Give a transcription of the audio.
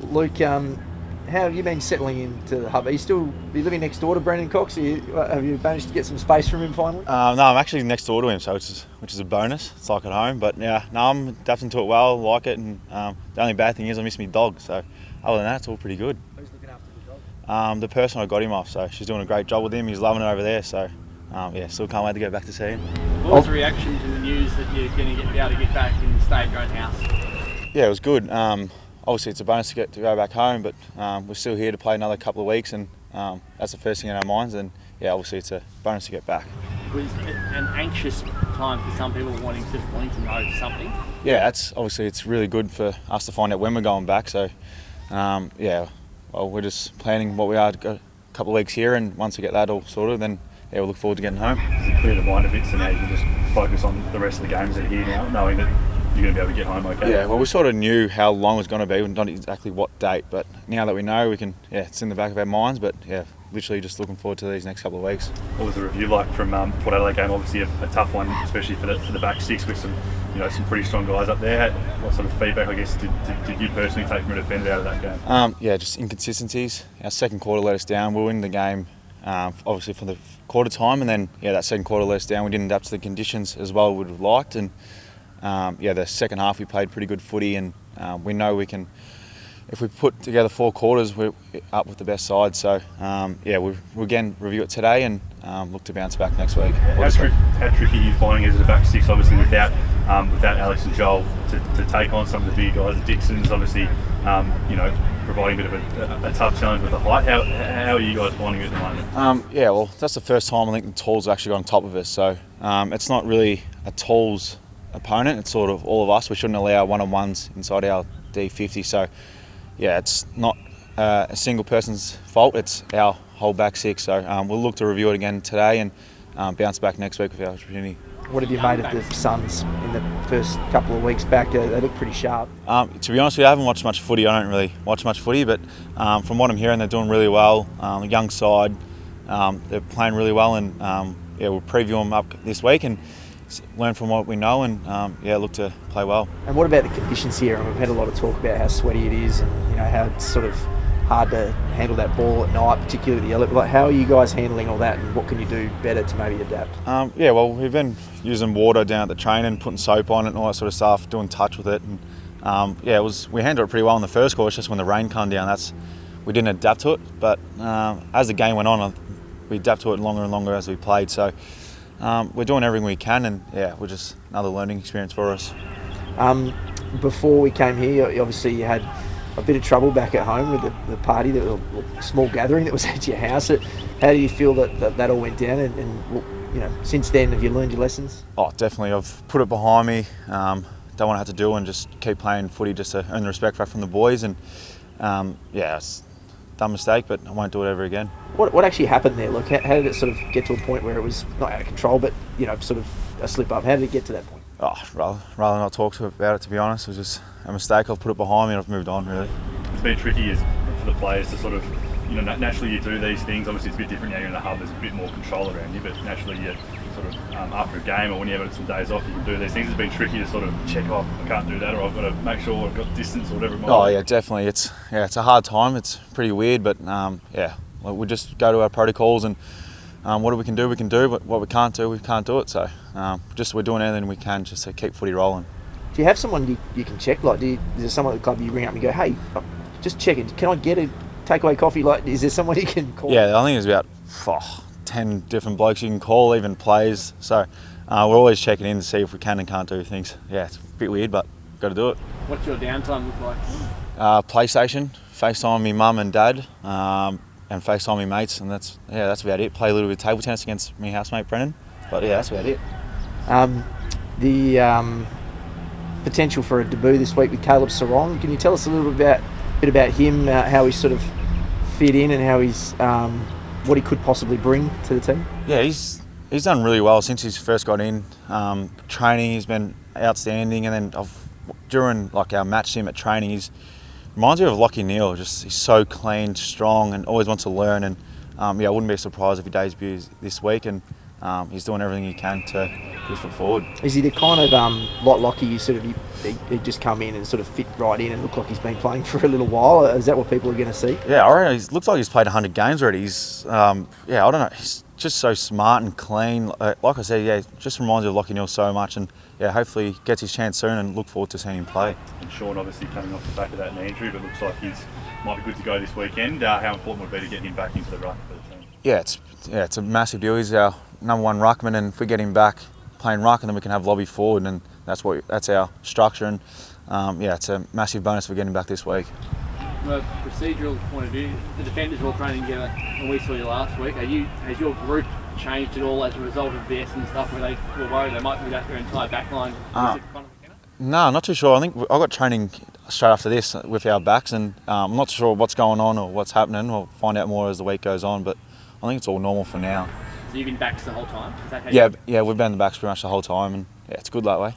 Luke, how have you been settling into the hub? Are you living next door to Brendan Cox? Have you managed to get some space from him finally? No, I'm actually next door to him, so which is a bonus. It's like at home, but yeah, no, I'm adapting to it well, like it, and the only bad thing is I miss my dog. So other than that, it's all pretty good. Who's looking after the dog? The person I got him off, so she's doing a great job with him. He's loving it over there. So yeah, still can't wait to go back to see him. What was the reaction to the news that you're going to be able to get back and stay at your own house? Yeah, it was good. Obviously, it's a bonus to go back home, but we're still here to play another couple of weeks, and that's the first thing in our minds. And yeah, obviously, it's a bonus to get back. Was it an anxious time for some people wanting to know something? Yeah, it's really good for us to find out when we're going back. So yeah, well, we're just planning what we are to go a couple of weeks here, and once we get that all sorted, then yeah, we'll look forward to getting home. Does it clear the mind a bit so now you can just focus on the rest of the games that are here now, knowing that you're going to be able to get home okay? Yeah, well, we sort of knew how long it was going to be, not exactly what date, but now that we know, we can, yeah, it's in the back of our minds, but yeah, literally just looking forward to these next couple of weeks. What was the review like from Port Adelaide game? Obviously a tough one, especially for the back six with some pretty strong guys up there. What sort of feedback, I guess, did you personally take from a defender out of that game? Yeah, just inconsistencies. Our second quarter let us down. We were in the game, obviously for the quarter time, and then yeah, that second quarter let us down. We didn't adapt to the conditions as well as we would have liked, and yeah, the second half we played pretty good footy, and we know we can. If we put together 4 quarters, we're up with the best side. So yeah, we'll again review it today and look to bounce back next week. How tricky are you finding it as a back six, obviously without Alex and Joel to take on some of the big guys? Dixon's obviously providing a bit of a tough challenge with the height. How are you guys finding it at the moment? Yeah, well, that's the first time I think the Talls actually got on top of us. So it's not really a Talls opponent. It's sort of all of us. We shouldn't allow one-on-ones inside our D50. So yeah, it's not a single person's fault. It's our whole back six. So we'll look to review it again today and bounce back next week with our opportunity. What have you made of the Suns in the first couple of weeks back? They look pretty sharp. To be honest with you, I haven't watched much footy. I don't really watch much footy, but from what I'm hearing, they're doing really well. A young side, they're playing really well, and yeah, we'll preview them up this week and learn from what we know, and yeah, look to play well. And what about the conditions here? And we've had a lot of talk about how sweaty it is, and how it's sort of hard to handle that ball at night, particularly the element. Like, how are you guys handling all that, and what can you do better to maybe adapt? Yeah, well, we've been using water down at the training, putting soap on it and all that sort of stuff, doing touch with it, and yeah, we handled it pretty well in the first quarter. It's just when the rain came down, we didn't adapt to it. But as the game went on, we adapted to it longer and longer as we played. So we're doing everything we can, and yeah, we're just another learning experience for us. Before we came here, obviously you had a bit of trouble back at home with the party, the small gathering that was at your house. How do you feel that all went down? And since then, have you learned your lessons? Oh, definitely. I've put it behind me. Don't want to have to do it, and just keep playing footy just to earn the respect back from the boys. And yeah, it's a dumb mistake, but I won't do it ever again. What actually happened there? Look, how did it sort of get to a point where it was not out of control, but sort of a slip up? How did it get to that point? Oh, rather not talk about it, to be honest. It was just a mistake. I've put it behind me and I've moved on, really. It's been tricky for the players to sort of, naturally you do these things. Obviously it's a bit different now, you're in the hub, there's a bit more control around you, but naturally you sort of, after a game or when you have some days off, you can do these things. It's been tricky to sort of check off, I can't do that, or I've got to make sure I've got distance or whatever it might be. Oh yeah, definitely. It's a hard time. It's pretty weird, but yeah, we just go to our protocols and what we can do, but what we can't do, we can't do it. So we're doing everything we can just to keep footy rolling. Do you have someone you can check? Like, is there someone at the club you ring up and go, hey, just check it. Can I get a takeaway coffee? Like, is there someone you can call? Yeah, I think there's about 10 different blokes you can call, even players. So we're always checking in to see if we can and can't do things. Yeah, it's a bit weird, but got to do it. What's your downtime look like? PlayStation, FaceTime me mum and dad, and FaceTime me mates, and that's about it. Play a little bit of table tennis against my housemate Brennan, but yeah, that's about it. The potential for a debut this week with Caleb Sarong. Can you tell us a little bit about him, how he sort of fit in, and how he's what he could possibly bring to the team? Yeah, he's done really well since he's first got in. Training, he's been outstanding, and then during like our match sim at training, he's reminds me of Lachie Neale. Just he's so clean, strong, and always wants to learn. And yeah, I wouldn't be surprised if he debuts this week. And he's doing everything he can to put his foot forward. Is he the kind of like Lockie, you sort of he just come in and sort of fit right in and look like he's been playing for a little while? Is that what people are going to see? Yeah, I reckon he looks like he's played 100 games already. He's I don't know. He's just so smart and clean. Like I said, yeah, just reminds me of Lockie Neal so much. And yeah, hopefully he gets his chance soon and look forward to seeing him play. And Sean obviously coming off the back of that knee injury, but looks like might be good to go this weekend. How important would it be to get him back into the ruck for the team? Yeah, it's a massive deal. He's our number one ruckman, and if we get him back playing ruck, and then we can have Lobby forward, and that's our structure. And it's a massive bonus for getting back this week. From a procedural point of view, the defenders were all training together when we saw you last week. Has your group changed at all as a result of this and stuff, where they were worried they might be without their entire backline? No, not too sure. I think I got training straight after this with our backs, and I'm not sure what's going on or what's happening. We'll find out more as the week goes on, but I think it's all normal for now. So you've been backs the whole time? Is that how yeah, we've been the backs pretty much the whole time, and yeah, it's good that way.